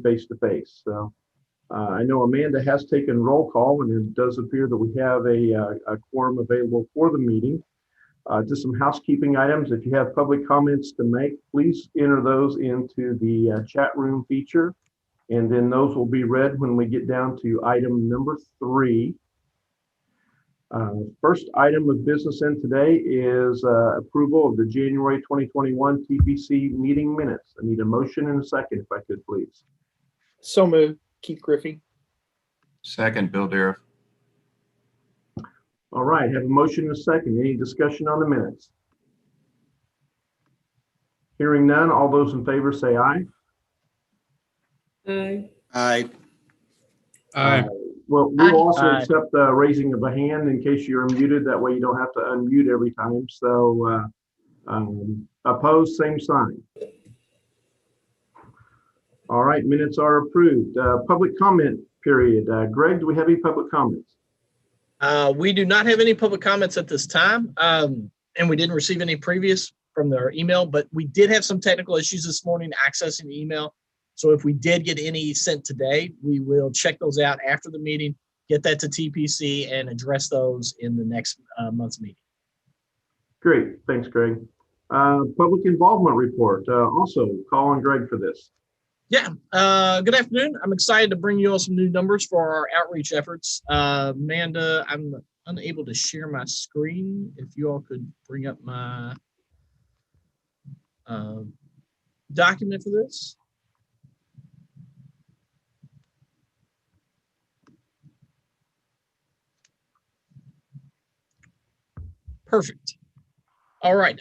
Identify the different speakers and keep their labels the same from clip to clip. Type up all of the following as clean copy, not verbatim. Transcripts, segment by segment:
Speaker 1: face-to-face. So I know Amanda has taken roll call, and it does appear that we have a quorum available for the meeting. Just some housekeeping items. If you have public comments to make, please enter those into the chat room feature, and then those will be read when we get down to item number 3. First item of business in today is approval of the January 2021 TPC meeting minutes. I need a motion and a second, if I could, please.
Speaker 2: So moved. Keith Griffey.
Speaker 3: Second, Bill Dara.
Speaker 1: All right, have a motion and a second. Any discussion on the minutes? Hearing none, all those in favor say aye.
Speaker 4: Aye.
Speaker 3: Aye.
Speaker 1: Aye. Well, we'll also accept the raising of a hand in case you're muted. That way you don't have to unmute every time. So opposed, same sign. All right, minutes are approved. Public comment period. Greg, do we have any public comments?
Speaker 2: We do not have any public comments at this time, and we didn't receive any previous from their email, but we did have some technical issues this morning accessing the email. So if we did get any sent today, we will check those out after the meeting, get that to TPC, and address those in the next month's meeting.
Speaker 1: Great, thanks, Greg. Public involvement report. Also, call on Greg for this.
Speaker 2: Yeah, good afternoon. I'm excited to bring you all some new numbers for our outreach efforts. Amanda, I'm unable to share my screen. If you all could bring up my document for this. Perfect. All right.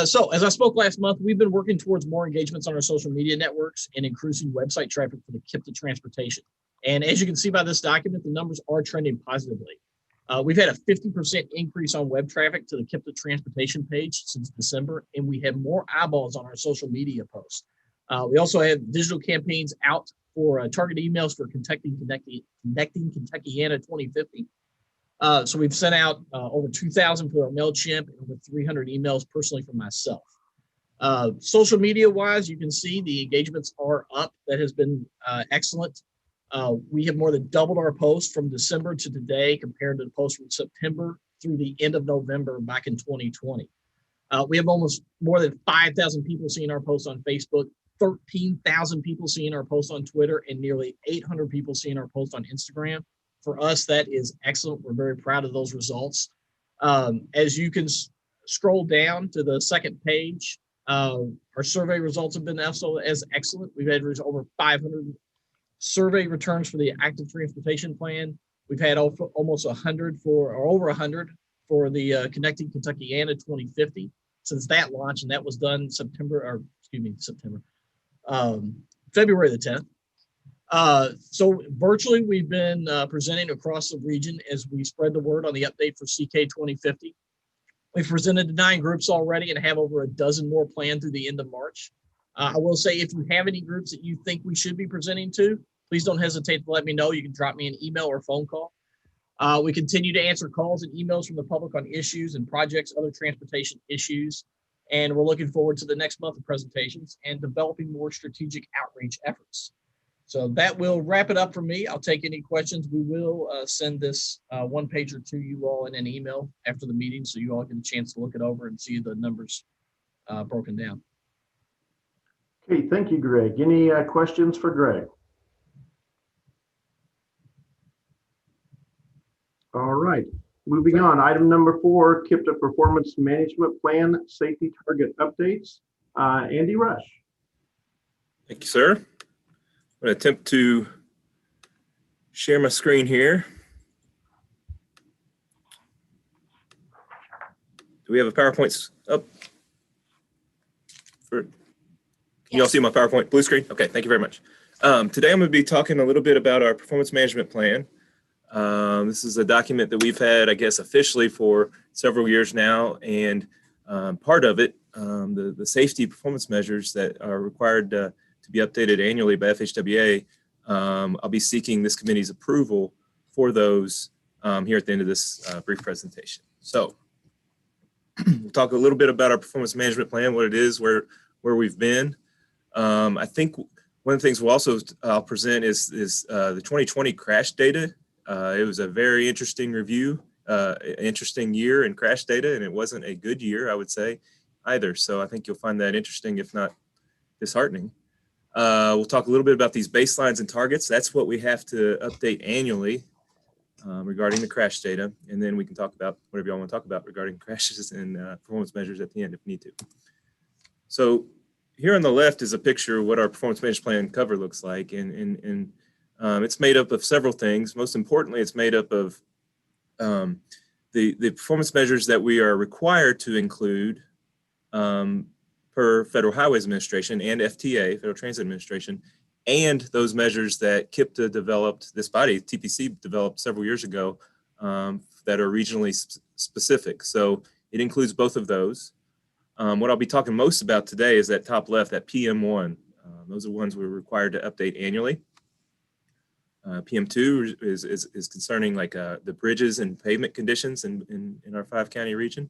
Speaker 2: So as I spoke last month, we've been working towards more engagements on our social media networks and increasing website traffic for the Kytc transportation. And as you can see by this document, the numbers are trending positively. We've had a 50% increase on web traffic to the Kytc transportation page since December, and we have more eyeballs on our social media posts. We also have digital campaigns out for target emails for Connecting Kentuckiana 2050. So we've sent out over 2,000 for our MailChimp and over 300 emails personally from myself. Social media wise, you can see the engagements are up. That has been excellent. We have more than doubled our posts from December to today compared to the post from September through the end of November back in 2020. We have almost more than 5,000 people seeing our posts on Facebook, 13,000 people seeing our posts on Twitter, and nearly 800 people seeing our posts on Instagram. For us, that is excellent. We're very proud of those results. As you can scroll down to the second page, our survey results have been also as excellent. We've had over 500 survey returns for the active transportation plan. We've had almost 100 for, or over 100 for the Connecting Kentuckiana 2050 since that launch, and that was done February the 10th. So virtually, we've been presenting across the region as we spread the word on the update for CK 2050. We've presented to 9 groups already and have over a dozen more planned through the end of March. I will say, if you have any groups that you think we should be presenting to, please don't hesitate to let me know. You can drop me an email or phone call. We continue to answer calls and emails from the public on issues and projects, other transportation issues, and we're looking forward to the next month of presentations and developing more strategic outreach efforts. So that will wrap it up for me. I'll take any questions. We will send this one pager to you all in an email after the meeting, so you all get a chance to look it over and see the numbers broken down.
Speaker 1: Okay, thank you, Greg. Any questions for Greg? All right, moving on. Item number 4, Kytc Performance Management Plan Safety Target Updates. Andy Rush.
Speaker 5: Thank you, sir. I'm going to attempt to share my screen here. Do we have a PowerPoint up? Can you all see my PowerPoint blue screen? Okay, thank you very much. Today I'm going to be talking a little bit about our performance management plan. This is a document that we've had, I guess, officially for several years now, and part of it, the safety performance measures that are required to be updated annually by FHWA. I'll be seeking this committee's approval for those here at the end of this brief presentation. So we'll talk a little bit about our performance management plan, what it is, where we've been. I think One of the things we'll also I'll present is the 2020 crash data. It was a very interesting review, interesting year in crash data, and it wasn't a good year, I would say, either. So I think you'll find that interesting, if not disheartening. We'll talk a little bit about these baselines and targets. That's what we have to update annually regarding the crash data. And then we can talk about whatever y'all want to talk about regarding crashes and performance measures at the end if need to. So here on the left is a picture of what our performance management plan cover looks like. And it's made up of several things. Most importantly, it's made up of the performance measures that we are required to include per Federal Highways Administration and FTA, Federal Transit Administration, and those measures that KIPTA developed, this body, TPC, developed several years ago that are regionally specific. So it includes both of those. What I'll be talking most about today is that top left, that PM1. Those are ones we're required to update annually. PM2 is concerning like the bridges and pavement conditions in our 5-county region.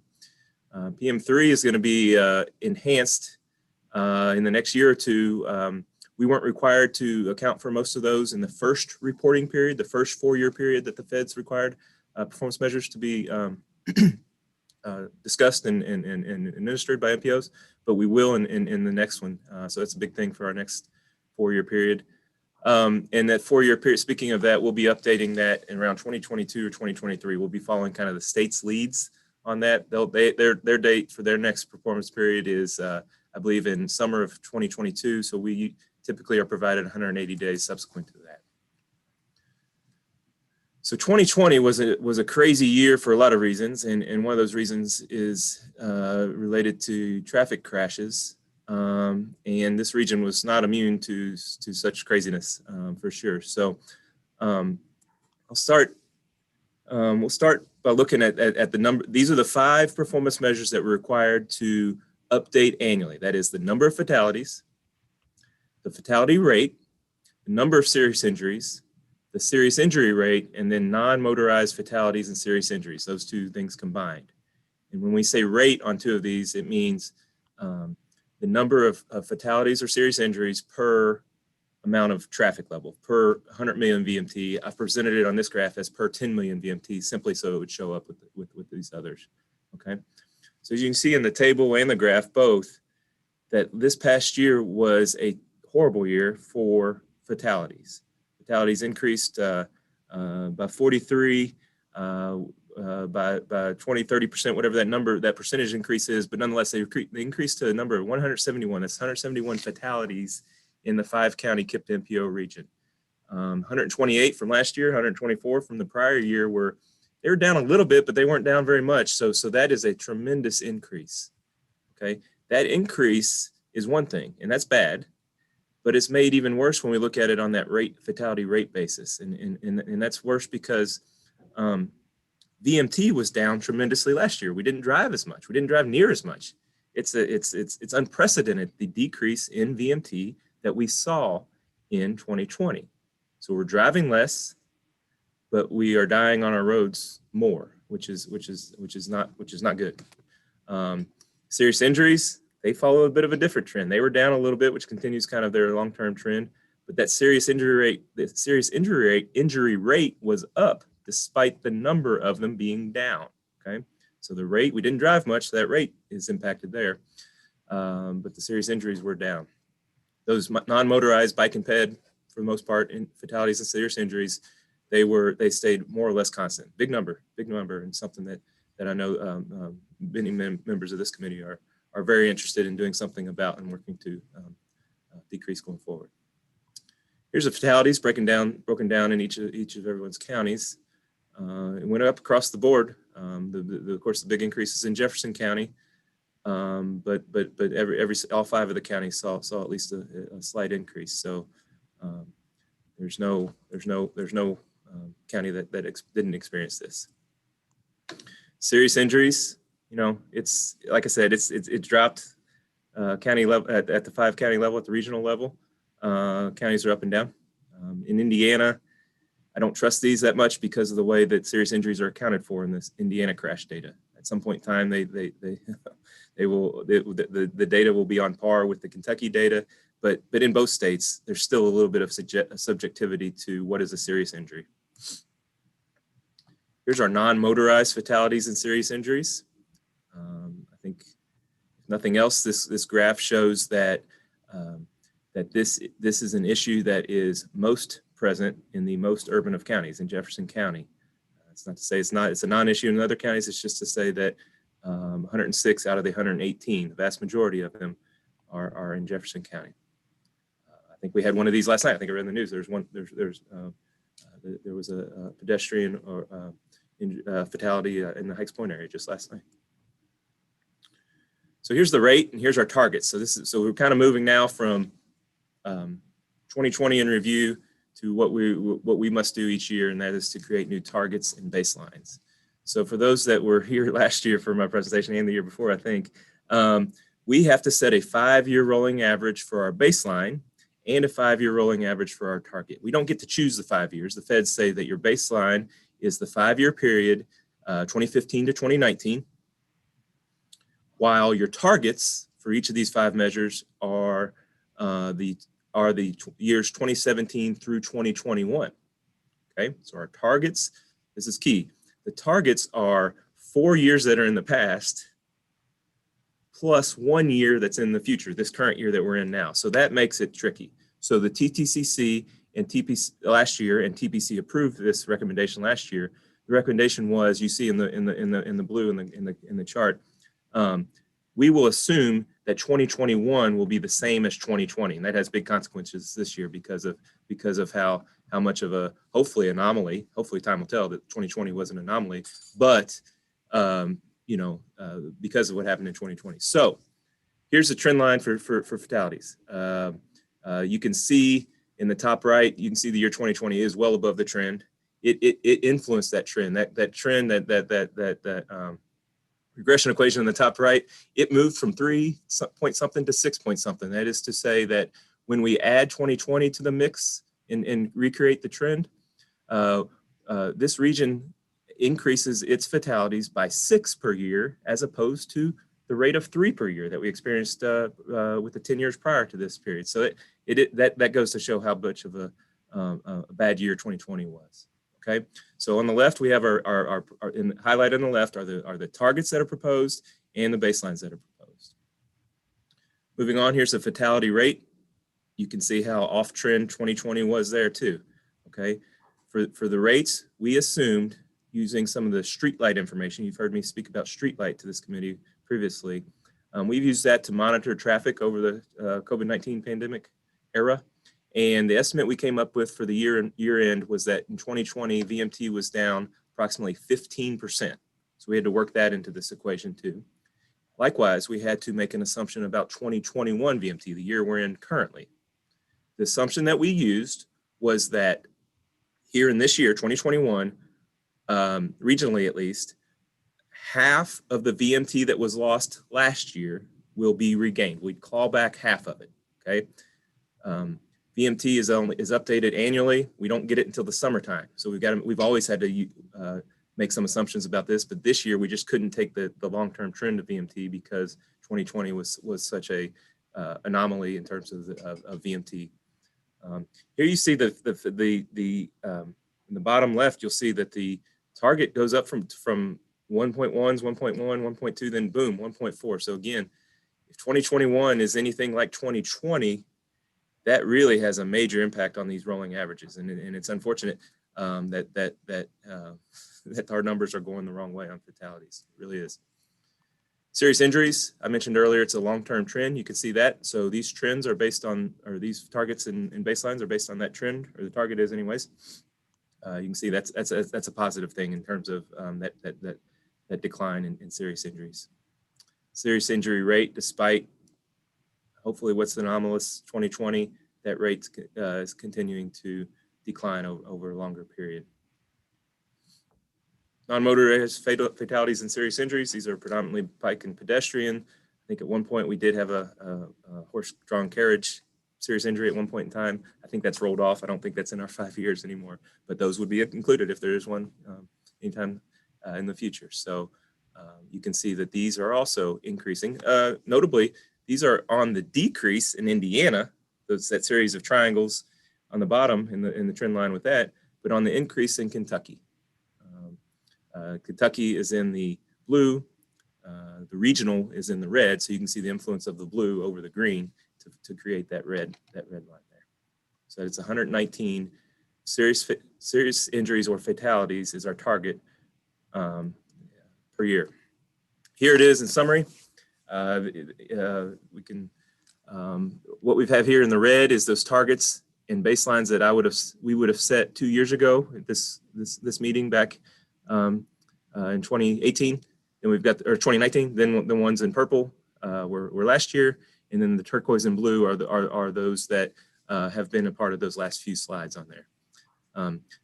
Speaker 5: PM3 is going to be enhanced in the next year or two. We weren't required to account for most of those in the first reporting period, the first 4-year period that the feds required performance measures to be discussed and administered by MPOs, but we will in the next one. So that's a big thing for our next 4-year period. And that 4-year period, speaking of that, we'll be updating that in around 2022 or 2023. We'll be following kind of the state's leads on that. Their date for their next performance period is, I believe, in summer of 2022. So we typically are provided 180 days subsequent to that. So 2020 was a crazy year for a lot of reasons, and one of those reasons is related to traffic crashes. And this region was not immune to such craziness, for sure. So we'll start by looking at the number. These are the 5 performance measures that we're required to update annually. That is the number of fatalities, the fatality rate, the number of serious injuries, the serious injury rate, and then non-motorized fatalities and serious injuries, those 2 things combined. And when we say rate on 2 of these, it means the number of fatalities or serious injuries per amount of traffic level, per 100 million VMT. I've presented it on this graph as per 10 million VMT, simply so it would show up with these others, okay? So as you can see in the table and the graph both, that this past year was a horrible year for fatalities. Fatalities increased by 43, by 20, 30%, whatever that percentage increase is, but nonetheless, they increased to a number of 171. That's 171 fatalities in the 5-county KIPTA MPO region. 128 from last year, 124 from the prior year they were down a little bit, but they weren't down very much. So that is a tremendous increase, okay? That increase is one thing, and that's bad, but it's made even worse when we look at it on that fatality rate basis. And that's worse because VMT was down tremendously last year. We didn't drive as much. We didn't drive near as much. It's unprecedented, the decrease in VMT that we saw in 2020. So we're driving less, but we are dying on our roads more, which is not good. Serious injuries, they follow a bit of a different trend. They were down a little bit, which continues kind of their long-term trend, but that serious injury rate was up despite the number of them being down, okay? So the rate, we didn't drive much, so that rate is impacted there, but the serious injuries were down. Those non-motorized bike and ped, for the most part, in fatalities and serious injuries, they stayed more or less constant. Big number, and something that I know many members of this committee are very interested in doing something about and working to decrease going forward. Here's the fatalities broken down in each of everyone's counties. It went up across the board. Of course, the big increases in Jefferson County, but all 5 of the counties saw at least a slight increase. So there's no county that didn't experience this. Serious injuries, you know, it's like I said, it dropped county level at the 5-county level, at the regional level. Counties are up and down. In Indiana, I don't trust these that much because of the way that serious injuries are accounted for in this Indiana crash data. At some point in time, the data will be on par with the Kentucky data, but in both states, there's still a little bit of subjectivity to what is a serious injury. Here's our non-motorized fatalities and serious injuries. I think if nothing else, this graph shows that that this is an issue that is most present in the most urban of counties, in Jefferson County. It's not to say it's a non-issue in other counties. It's just to say that 106 out of the 118, the vast majority of them are in Jefferson County. I think we had one of these last night. I think I read in the news. There was a pedestrian or fatality in the Hikes Point area just last night. So here's the rate, and here's our targets. So we're kind of moving now from 2020 in review to what we must do each year, and that is to create new targets and baselines. So for those that were here last year for my presentation and the year before, I think, we have to set a 5-year rolling average for our baseline and a 5-year rolling average for our target. We don't get to choose the 5 years. The feds say that your baseline is the 5-year period, 2015 to 2019, while your targets for each of these 5 measures are the years 2017 through 2021. Okay, so our targets, this is key. The targets are 4 years that are in the past plus 1 year that's in the future, this current year that we're in now. So that makes it tricky. So the TTCC and TPC last year, and TPC approved this recommendation last year. The recommendation was, you see in the blue in the chart, we will assume that 2021 will be the same as 2020, and that has big consequences this year because of how much of a hopefully anomaly. Hopefully, time will tell that 2020 was an anomaly, but because of what happened in 2020. So here's the trend line for fatalities. You can see in the top right, you can see the year 2020 is well above the trend. It influenced that trend. That trend, that regression equation in the top right, it moved from 3 point something to 6 point something. That is to say that when we add 2020 to the mix and recreate the trend, this region increases its fatalities by 6 per year, as opposed to the rate of 3 per year that we experienced with the 10 years prior to this period. So that goes to show how much of a bad year 2020 was. Okay, so on the left we have our highlighted on the left are the targets that are proposed and the baselines that are proposed. Moving on, here's the fatality rate. You can see how off trend 2020 was there too. Okay, for the rates, we assumed, using some of the streetlight information, you've heard me speak about streetlight to this committee previously. We've used that to monitor traffic over the COVID-19 pandemic era. And the estimate we came up with for the year end was that in 2020, VMT was down approximately 15%. So we had to work that into this equation too. Likewise, we had to make an assumption about 2021 VMT, the year we're in currently. The assumption that we used was that here in this year, 2021, regionally at least, half of the VMT that was lost last year will be regained. We'd claw back half of it, okay? VMT is updated annually. We don't get it until the summertime. So we've always had to make some assumptions about this, but this year we just couldn't take the long-term trend of VMT because 2020 was such a anomaly in terms of VMT. Here you see in the bottom left, you'll see that the target goes up from 1.1, 1.1, 1.2, then boom, 1.4. So again, if 2021 is anything like 2020, that really has a major impact on these rolling averages, and it's unfortunate that our numbers are going the wrong way on fatalities. It really is. Serious injuries, I mentioned earlier, it's a long-term trend. You can see that. So these trends are based on, or these targets and baselines are based on that trend, or the target is anyways. You can see that's a positive thing in terms of that decline in serious injuries. Serious injury rate, despite hopefully what's the anomalous 2020, that rate is continuing to decline over a longer period. Non-motorized fatalities and serious injuries, these are predominantly bike and pedestrian. I think at one point we did have a horse-drawn carriage serious injury at one point in time. I think that's rolled off. I don't think that's in our 5 years anymore, but those would be included if there is one anytime in the future. So you can see that these are also increasing. Notably, these are on the decrease in Indiana, that series of triangles on the bottom in the trend line with that, but on the increase in Kentucky. Kentucky is in the blue, the regional is in the red, so you can see the influence of the blue over the green to create that red line there. So it's 119 serious injuries or fatalities is our target per year. Here it is in summary. We can what we have here in the red is those targets and baselines that we would have set 2 years ago at this meeting back in 2018. Then we've got, or 2019. Then the ones in purple were last year, and then the turquoise and blue are those that have been a part of those last few slides on there.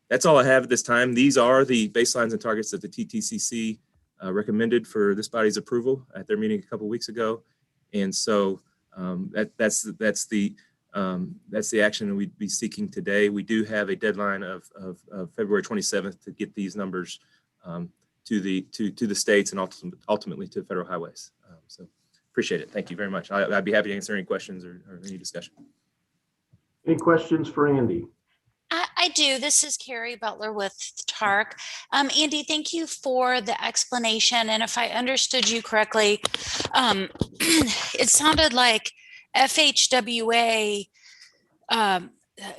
Speaker 5: That's all I have at this time. These are the baselines and targets that the TTCC recommended for this body's approval at their meeting a couple of weeks ago, and so that's the action we'd be seeking today. We do have a deadline of February 27th to get these numbers to the states and ultimately to federal highways. So appreciate it. Thank you very much. I'd be happy to answer any questions or any discussion.
Speaker 1: Any questions for Andy?
Speaker 4: I do. This is Carrie Butler with TARC. Andy, thank you for the explanation. And if I understood you correctly, it sounded like FHWA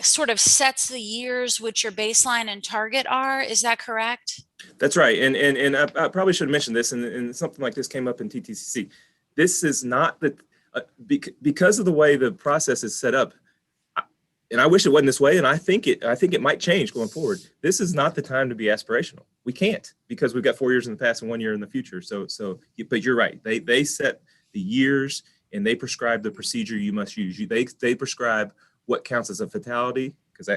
Speaker 4: sort of sets the years which your baseline and target are. Is that correct?
Speaker 5: That's right. And I probably should have mentioned this, and something like this came up in TTCC. This is not the, because of the way the process is set up, and I wish it wasn't this way, and I think it might change going forward. This is not the time to be aspirational. We can't, because we've got 4 years in the past and 1 year in the future. But you're right. They set the years and they prescribe the procedure you must use. They prescribe what counts as a fatality, because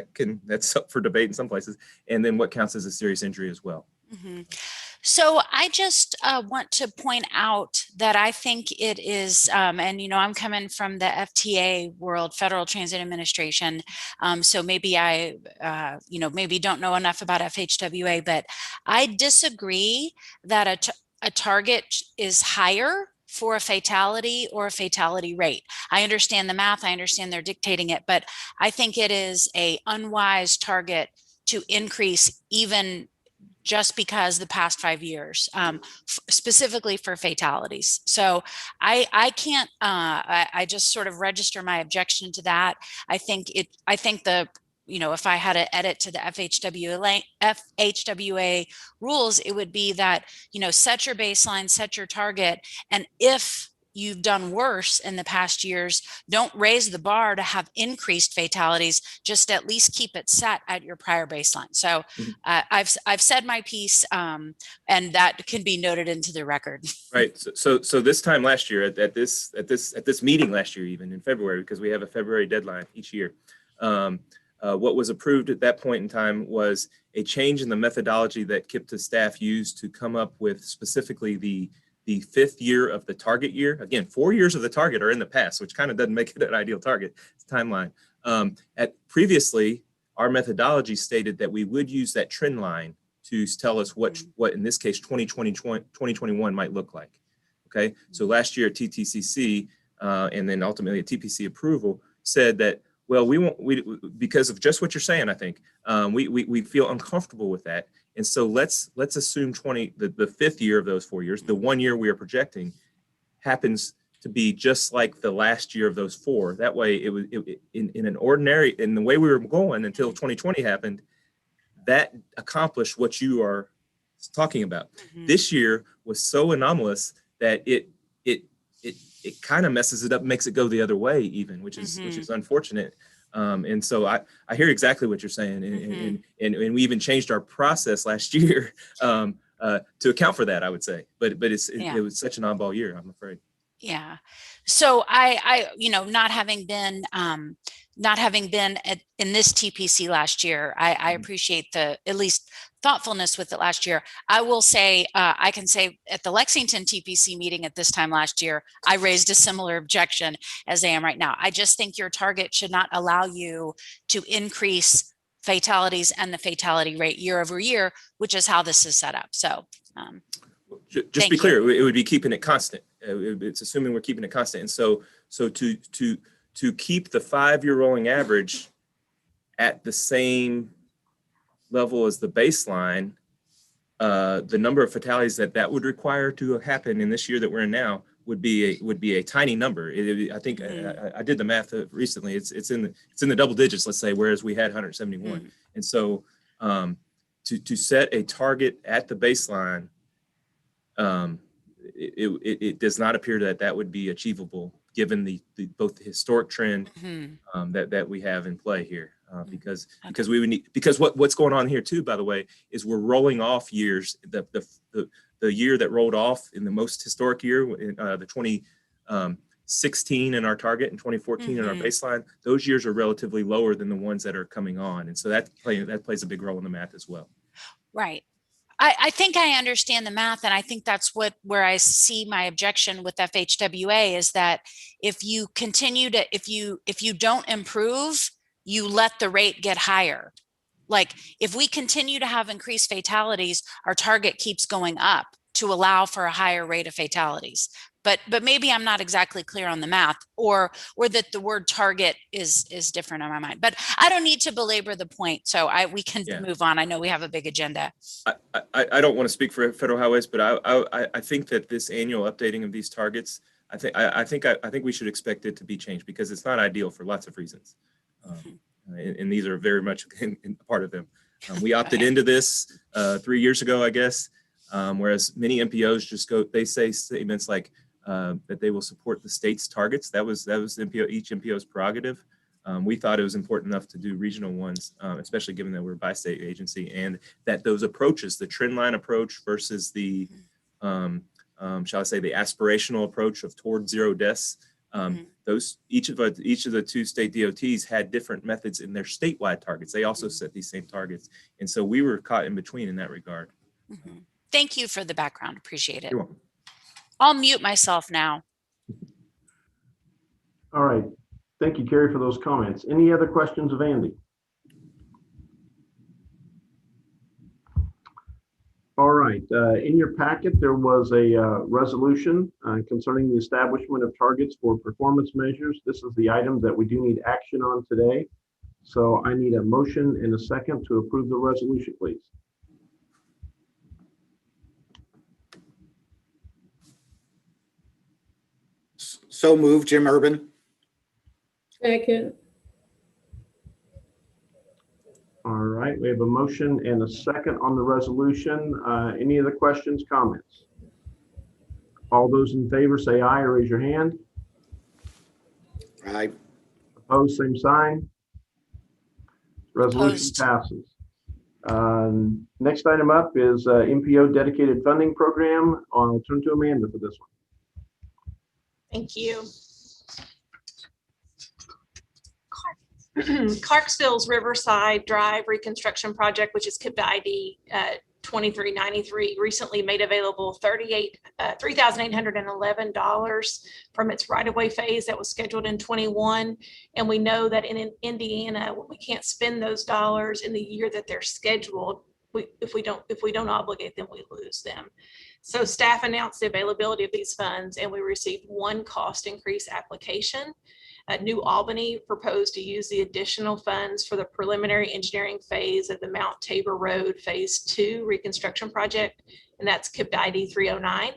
Speaker 5: that's up for debate in some places, and then what counts as a serious injury as well.
Speaker 4: Mm-hmm. So I just want to point out that I think it is, and I'm coming from the FTA world, Federal Transit Administration, so maybe I, maybe don't know enough about FHWA, but I disagree that a target is higher for a fatality or a fatality rate. I understand the math, I understand they're dictating it, but I think it is an unwise target to increase even just because the past 5 years, specifically for fatalities. So I can't, I just sort of register my objection to that. I think if I had to edit to the FHWA rules, it would be that, set your baseline, set your target. And if you've done worse in the past years, don't raise the bar to have increased fatalities, just at least keep it set at your prior baseline. So I've said my piece, and that can be noted into the record.
Speaker 5: Right. So this time last year at this meeting last year, even in February, because we have a February deadline each year, what was approved at that point in time was a change in the methodology that KIPTA staff used to come up with specifically the fifth year of the target year. Again, 4 years of the target are in the past, which kind of doesn't make it an ideal target timeline. Previously, our methodology stated that we would use that trend line to tell us what in this case 2021 might look like. Okay, so last year at TTCC and then ultimately at TPC approval said that, well, because of just what you're saying, I think we feel uncomfortable with that. And so let's assume the fifth year of those 4 years, the 1 year we are projecting, happens to be just like the last year of those four. That way, in the way we were going until 2020 happened, that accomplished what you are talking about. Mm-hmm. This year was so anomalous that it kind of messes it up, makes it go the other way even, which is unfortunate. And so I hear exactly what you're saying, and we even changed our process last year to account for that, I would say. But it was such an oddball year, I'm afraid.
Speaker 4: Yeah. So I not having been in this TPC last year, I appreciate the at least thoughtfulness with it last year. I will say, I can say at the Lexington TPC meeting at this time last year, I raised a similar objection as I am right now. I just think your target should not allow you to increase fatalities and the fatality rate year over year, which is how this is set up. So
Speaker 5: just be clear, it would be keeping it constant. It's assuming we're keeping it constant. And so to keep the 5-year rolling average at the same level as the baseline, the number of fatalities that would require to happen in this year that we're in now would be a tiny number. I think I did the math recently. It's in the double digits, let's say, whereas we had 171. And so to set a target at the baseline, it does not appear that would be achievable given both the historic trend that we have in play here. Because we would need, because what's going on here too, by the way, is we're rolling off years. The year that rolled off in the most historic year, the 2016 in our target and 2014 in our baseline, those years are relatively lower than the ones that are coming on, and so that plays a big role in the math as well.
Speaker 4: Right. I think I understand the math, and I think that's where I see my objection with FHWA is that if you continue to, if you don't improve, you let the rate get higher. Like if we continue to have increased fatalities, our target keeps going up to allow for a higher rate of fatalities. But maybe I'm not exactly clear on the math, or that the word target is different in my mind. But I don't need to belabor the point, so we can move on. I know we have a big agenda.
Speaker 5: I don't want to speak for Federal Highways, but I think that this annual updating of these targets, I think we should expect it to be changed because it's not ideal for lots of reasons, and these are very much in part of them. We opted into this 3 years ago, I guess. Whereas many MPOs they say statements like that they will support the state's targets. That was each MPO's prerogative. We thought it was important enough to do regional ones, especially given that we're a bi-state agency, and that those approaches, the trend line approach versus the, shall I say, the aspirational approach of toward zero deaths. Those each of the 2 state DOTs had different methods in their statewide targets. They also set these same targets, and so we were caught in between in that regard.
Speaker 4: Thank you for the background. Appreciate it.
Speaker 5: You're welcome.
Speaker 4: I'll mute myself now.
Speaker 1: All right. Thank you, Carrie, for those comments. Any other questions of Andy? All right. In your packet, there was a resolution concerning the establishment of targets for performance measures. This is the item that we do need action on today. So I need a motion and a second to approve the resolution, please.
Speaker 6: So moved, Jim Urban.
Speaker 7: Second.
Speaker 1: All right, we have a motion and a second on the resolution. Any other questions, comments? All those in favor say aye or raise your hand.
Speaker 6: Aye.
Speaker 1: Opposed, same sign. Resolution
Speaker 4: Opposed.
Speaker 1: passes. Next item up is MPO dedicated funding program. I'll turn to Amanda for this one.
Speaker 7: Thank you. Clarksville's Riverside Drive reconstruction project, which is KIPTA-ID 2393, recently made available $3,811 from its right-of-way phase that was scheduled in 21. And we know that in Indiana, we can't spend those dollars in the year that they're scheduled. If we don't obligate them, we lose them. So staff announced the availability of these funds, and we received one cost increase application. New Albany proposed to use the additional funds for the preliminary engineering phase of the Mount Tabor Road Phase 2 reconstruction project, and that's KIPTA-ID 309.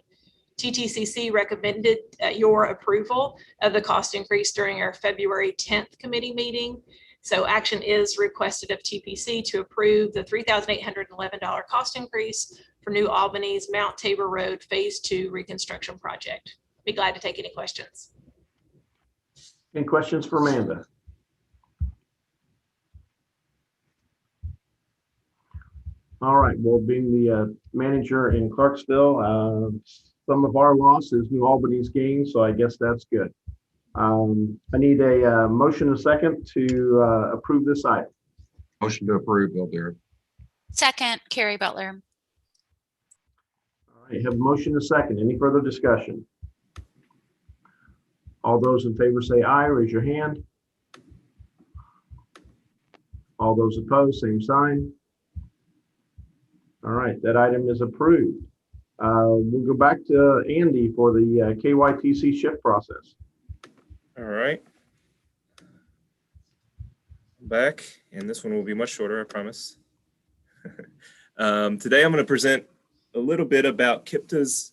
Speaker 7: TTCC recommended your approval of the cost increase during our February 10th committee meeting. So action is requested of TPC to approve the $3,811 cost increase for New Albany's Mount Tabor Road Phase 2 reconstruction project. Be glad to take any questions.
Speaker 1: Any questions for Amanda? All right, well, being the manager in Clarksville, some of our loss is New Albany's gain, so I guess that's good. I need a motion and a second to approve this item.
Speaker 3: Motion to approve, Bill Dare.
Speaker 4: Second, Carrie Butler.
Speaker 1: All right, have a motion and a second. Any further discussion? All those in favor say aye, raise your hand. All those opposed, same sign. All right, that item is approved. We'll go back to Andy for the KYTC shift process.
Speaker 5: All right. back, and this one will be much shorter, I promise. Today I'm going to present a little bit about KIPTA's,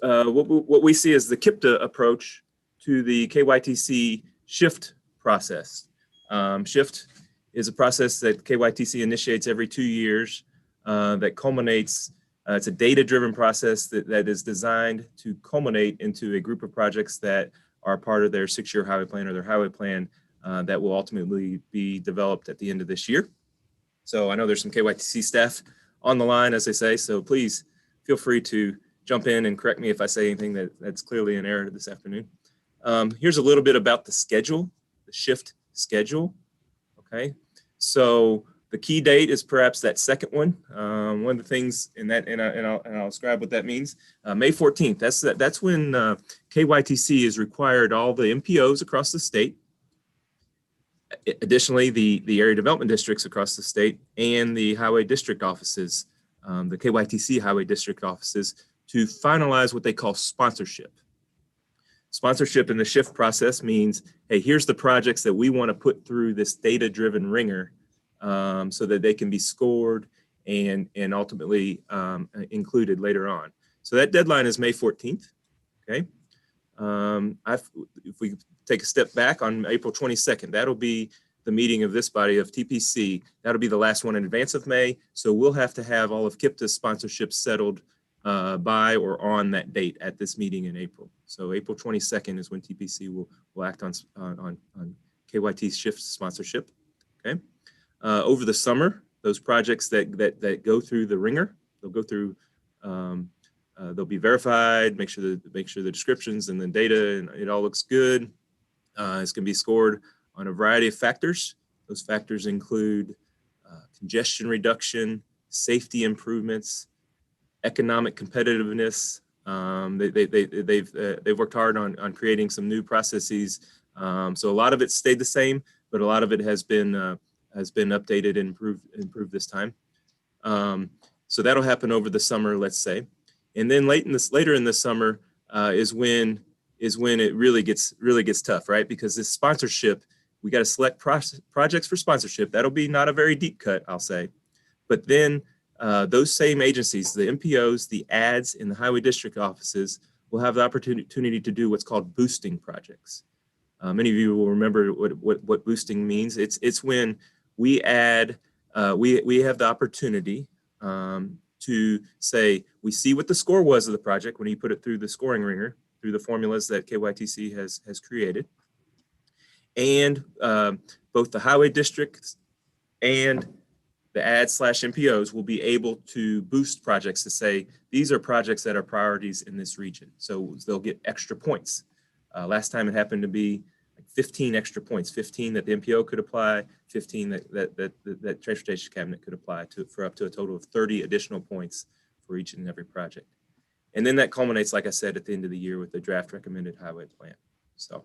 Speaker 5: what we see as the KIPTA approach to the KYTC shift process. Shift is a process that KYTC initiates every 2 years that culminates, it's a data-driven process that is designed to culminate into a group of projects that are part of their 6-year highway plan or their highway plan that will ultimately be developed at the end of this year. So I know there's some KYTC staff on the line, as they say, so please feel free to jump in and correct me if I say anything that's clearly in error this afternoon. Here's a little bit about the schedule, the shift schedule, okay? So the key date is perhaps that second one. One of the things in that, and I'll describe what that means. May 14th, that's when KYTC is required all the MPOs across the state. Additionally, the area development districts across the state and the highway district offices, the KYTC highway district offices, to finalize what they call sponsorship. Sponsorship in the shift process means, hey, here's the projects that we want to put through this data-driven ringer so that they can be scored and ultimately included later on. So that deadline is May 14th, okay? If we take a step back, on April 22nd, that'll be the meeting of this body of TPC. That'll be the last one in advance of May. So we'll have to have all of KIPTA's sponsorships settled by or on that date at this meeting in April. So April 22nd is when TPC will act on KYT shift sponsorship. Okay. Over the summer, those projects that go through the ringer, they'll go through. They'll be verified. Make sure the descriptions and the data and it all looks good. It's going to be scored on a variety of factors. Those factors include congestion reduction, safety improvements, economic competitiveness. They've worked hard on creating some new processes. So a lot of it stayed the same, but a lot of it has been updated and improved this time. So that'll happen over the summer, let's say, and then later in the summer is when it really gets tough, right? Because this sponsorship, we got to select projects for sponsorship. That'll be not a very deep cut, I'll say, but then those same agencies, the MPOs, the ads, and the highway district offices will have the opportunity to do what's called boosting projects. Many of you will remember what boosting means. It's when we add, we have the opportunity to say, we see what the score was of the project when you put it through the scoring ringer, through the formulas that KYTC has created. And both the highway districts and the ads/MPOs will be able to boost projects to say, these are projects that are priorities in this region. So they'll get extra points. Last time it happened to be like 15 extra points, 15 that the MPO could apply, 15 that Transportation Cabinet could apply for up to a total of 30 additional points for each and every project. And then that culminates, like I said, at the end of the year with the draft recommended highway plan. So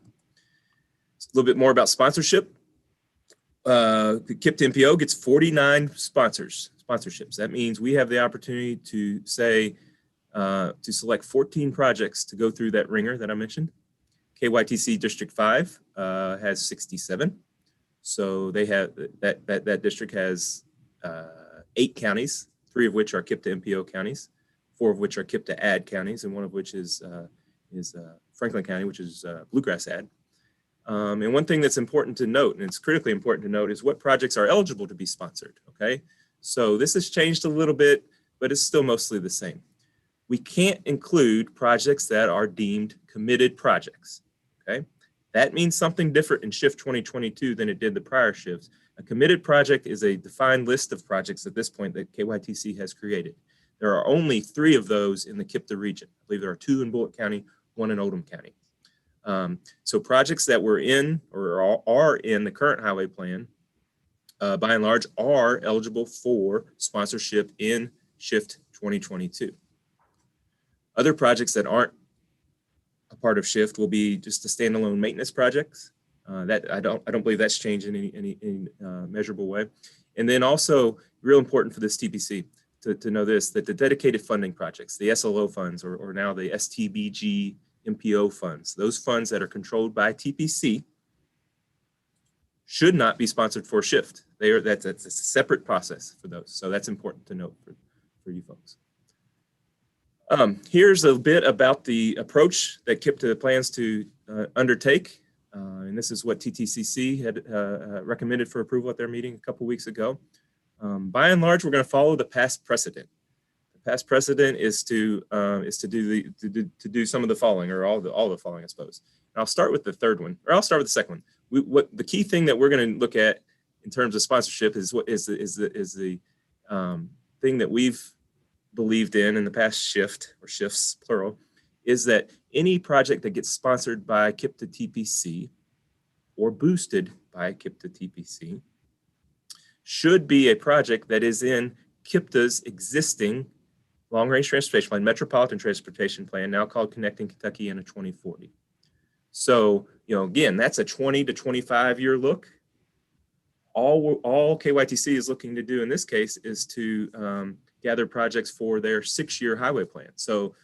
Speaker 5: it's a little bit more about sponsorship. The KIPTA MPO gets 49 sponsorships. That means we have the opportunity to say, to select 14 projects to go through that ringer that I mentioned. KYTC District 5 has 67. So they have that district has 8 counties, 3 of which are KIPTA MPO counties, 4 of which are KIPTA ad counties, and 1 of which is Franklin County, which is Bluegrass ad. And one thing that's important to note, and it's critically important to note, is what projects are eligible to be sponsored, okay? So this has changed a little bit, but it's still mostly the same. We can't include projects that are deemed committed projects, okay? That means something different in Shift 2022 than it did the prior shifts. A committed project is a defined list of projects at this point that KYTC has created. There are only 3 of those in the KIPTA region. I believe there are 2 in Bullitt County, 1 in Oldham County. So projects that were in or are in the current highway plan, by and large, are eligible for sponsorship in Shift 2022. Other projects that aren't a part of Shift will be just the standalone maintenance projects. That I don't believe that's changed in any measurable way. And then also, real important for this TPC to know this, that the dedicated funding projects, the SLO funds, or now the STBG MPO funds, those funds that are controlled by TPC, should not be sponsored for shift. That's a separate process for those. So that's important to note for you folks. Here's a bit about the approach that KIPTA plans to undertake. And this is what TTCC had recommended for approval at their meeting a couple weeks ago. By and large, we're going to follow the past precedent. The past precedent is to do some of the following, or all the following, I suppose. And I'll start with the third one, or I'll start with the second one. What the key thing that we're going to look at in terms of sponsorship is what is the thing that we've believed in the past shifts plural, is that any project that gets sponsored by KIPTA TPC or boosted by KIPTA TPC should be a project that is in KIPTA's existing long-range transportation plan, metropolitan transportation plan, now called Connecting Kentucky in a 2040. So, again, that's a 20 to 25 year look. All KYTC is looking to do in this case is to gather projects for their 6-year highway plan. So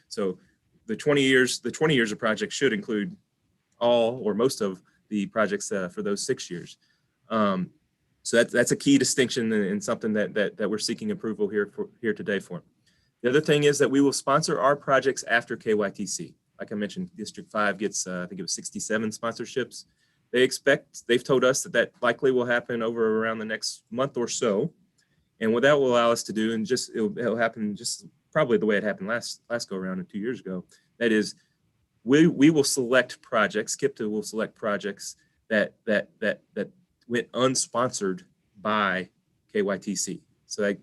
Speaker 5: the 20 years of projects should include all or most of the projects for those 6 years. So that's a key distinction and something that we're seeking approval here today for. The other thing is that we will sponsor our projects after KYTC. Like I mentioned, District 5 gets, I think it was 67 sponsorships. They've told us that likely will happen over around the next month or so. And what that will allow us to do, and it'll happen just probably the way it happened last go around and 2 years ago. That is, we will select projects, KIPTA will select projects that went unsponsored by KYTC. So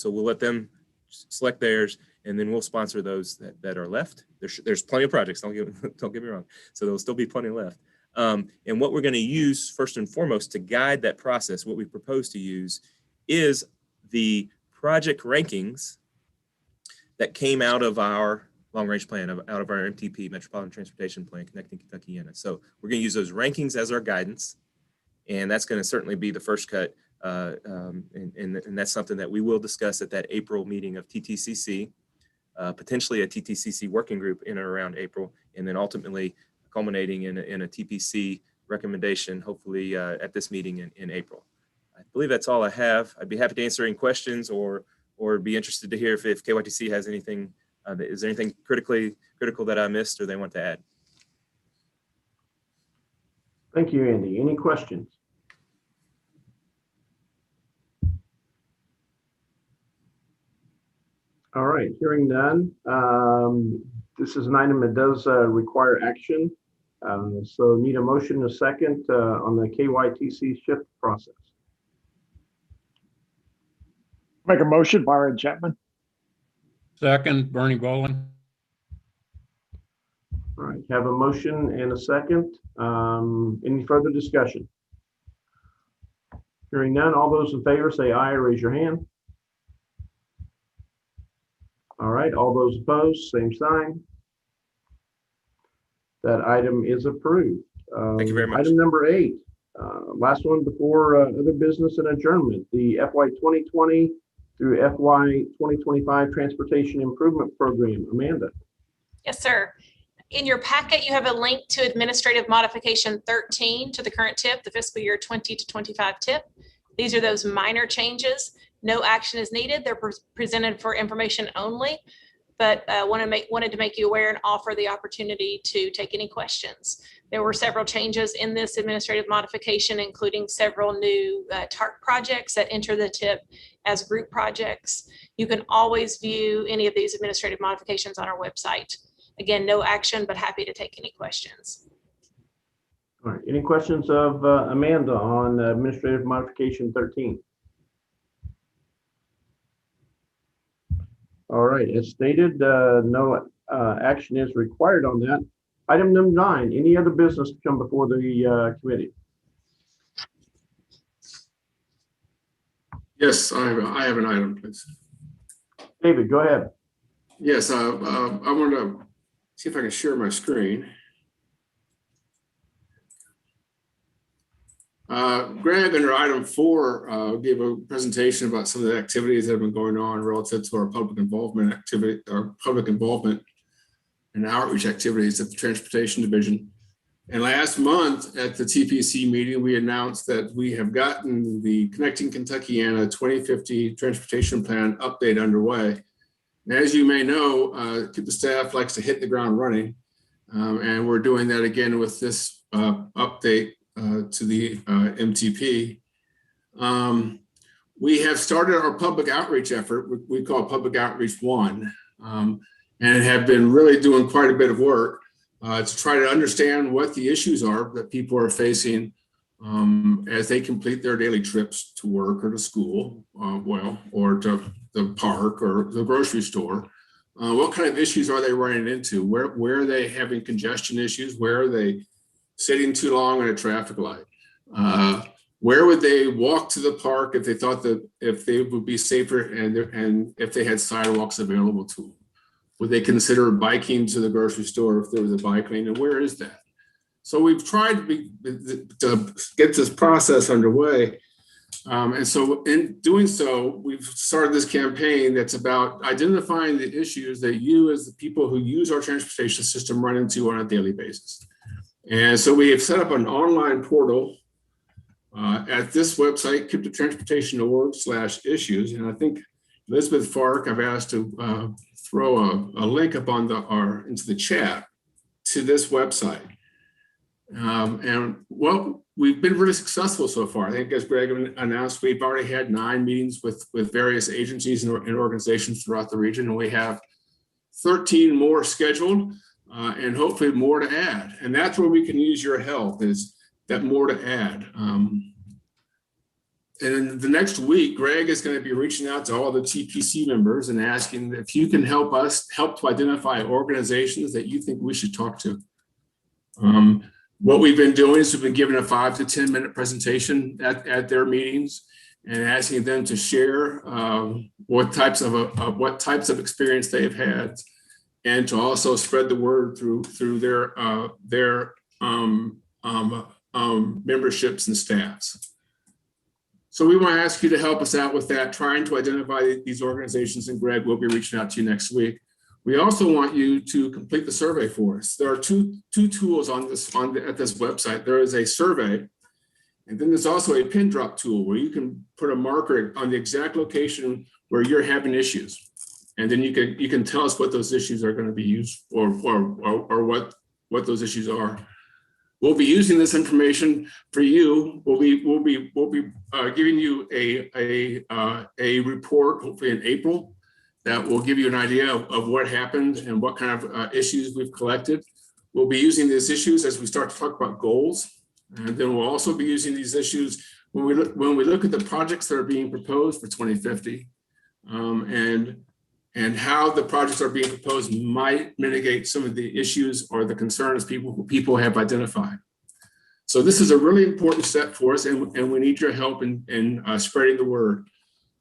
Speaker 5: we'll let them select theirs, and then we'll sponsor those that are left. There's plenty of projects, don't get me wrong. So there'll still be plenty left. And what we're going to use first and foremost to guide that process, what we propose to use is the project rankings that came out of our long-range plan, out of our MTP, Metropolitan Transportation Plan, Connecting Kentucky. So we're going to use those rankings as our guidance, and that's going to certainly be the first cut. And that's something that we will discuss at that April meeting of TTCC, potentially a TTCC working group in and around April, and then ultimately culminating in a TPC recommendation, hopefully at this meeting in April. I believe that's all I have. I'd be happy to answer any questions or be interested to hear if KYTC has anything, is there anything critical that I missed or they want to add?
Speaker 1: Thank you, Andy. Any questions? All right, hearing none. This is an item that does require action. So need a motion and a second on the KYTC shift process.
Speaker 8: Make a motion, Byron Chapman.
Speaker 9: Second, Bernie Bolin.
Speaker 1: All right, have a motion and a second. Any further discussion? Hearing none, all those in favor say aye or raise your hand. All right, all those opposed, same sign. That item is approved.
Speaker 5: Thank you very much.
Speaker 1: Item number 8, last one before other business and adjournment, the FY 2020 through FY 2025 Transportation Improvement Program. Amanda.
Speaker 7: Yes, sir. In your packet, you have a link to Administrative Modification 13 to the current TIP, the fiscal year 20 to 25 TIP. These are those minor changes. No action is needed. They're presented for information only, but wanted to make you aware and offer the opportunity to take any questions. There were several changes in this administrative modification, including several new TARC projects that enter the TIP as group projects. You can always view any of these administrative modifications on our website. Again, no action, but happy to take any questions.
Speaker 1: All right, any questions of Amanda on Administrative Modification 13? All right, as stated, no action is required on that. Item number 9, any other business to come before the committee?
Speaker 10: Yes, I have an item, please.
Speaker 1: David, go ahead.
Speaker 10: Yes, I want to see if I can share my screen. Greg, under item 4, gave a presentation about some of the activities that have been going on relative to our public involvement activity, or public involvement and outreach activities at the Transportation Division. And last month at the TPC meeting, we announced that we have gotten the Connecting Kentuckiana 2050 Transportation Plan update underway. And as you may know, the staff likes to hit the ground running. And we're doing that again with this update to the MTP. We have started our public outreach effort, we call Public Outreach 1, and have been really doing quite a bit of work to try to understand what the issues are that people are facing as they complete their daily trips to work or to school, or to the park or the grocery store. What kind of issues are they running into? Where are they having congestion issues? Where are they sitting too long at a traffic light? Where would they walk to the park if they thought that if they would be safer and if they had sidewalks available to them? Would they consider biking to the grocery store if there was a bike lane? And where is that? So we've tried to get this process underway. And so in doing so, we've started this campaign that's about identifying the issues that you as the people who use our transportation system run into on a daily basis. And so we have set up an online portal at this website, kytc.org/issues. And I think Elizabeth Fark, I've asked to throw a link up on into the chat to this website. And well, we've been really successful so far. I think as Greg announced, we've already had 9 meetings with various agencies and organizations throughout the region. And we have 13 more scheduled and hopefully more to add. And that's where we can use your help, is that more to add. And in the next week, Greg is going to be reaching out to all the TPC members and asking if you can help to identify organizations that you think we should talk to. What we've been doing is we've been giving a 5 to 10 minute presentation at their meetings and asking them to share what types of experience they've had, and to also spread the word through their memberships and staffs. So we want to ask you to help us out with that, trying to identify these organizations, and Greg will be reaching out to you next week. We also want you to complete the survey for us. There are two tools at this website. There is a survey, and then there's also a pin drop tool where you can put a marker on the exact location where you're having issues. And then you can tell us what those issues are going to be used or what those issues are. We'll be using this information for you. We'll be giving you a report hopefully in April that will give you an idea of what happened and what kind of issues we've collected. We'll be using these issues as we start to talk about goals, and then we'll also be using these issues when we look at the projects that are being proposed for 2050, and how the projects are being proposed might mitigate some of the issues or the concerns people have identified. So this is a really important step for us, and we need your help in spreading the word.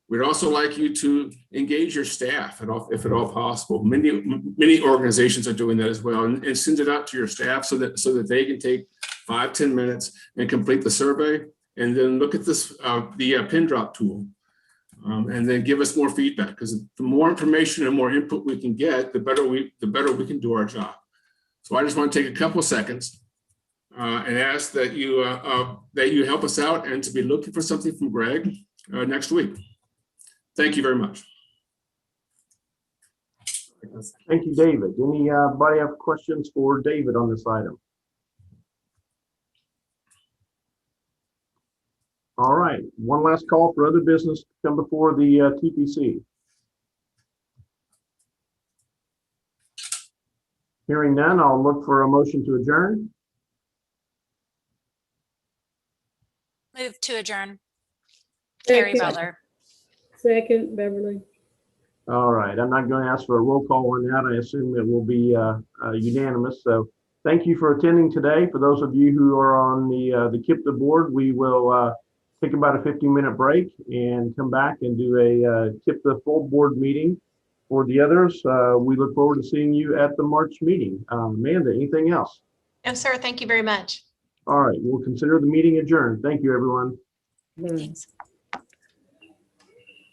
Speaker 10: We'd also like you to engage your staff if at all possible. Many organizations are doing that as well, and send it out to your staff so that they can take 5-10 minutes and complete the survey, and then look at this the pin drop tool. And then give us more feedback, because the more information and more input we can get, the better we can do our job. So I just want to take a couple of seconds and ask that you help us out, and to be looking for something from Greg next week. Thank you very much.
Speaker 1: Thank you, David. Anybody have questions for David on this item? All right, one last call for other business to come before the TPC. Hearing none, I'll look for a motion to adjourn.
Speaker 4: Move to adjourn. Carrie Butler.
Speaker 11: Second, Beverly.
Speaker 1: All right, I'm not going to ask for a roll call on that. I assume it will be unanimous. So thank you for attending today. For those of you who are on the KIPTA board, we will take about a 15-minute break and come back and do a KIPTA full board meeting. For the others, we look forward to seeing you at the March meeting. Amanda, anything else?
Speaker 7: No, sir. Thank you very much.
Speaker 1: All right, we'll consider the meeting adjourned. Thank you, everyone.
Speaker 11: Bye.
Speaker 4: Thanks.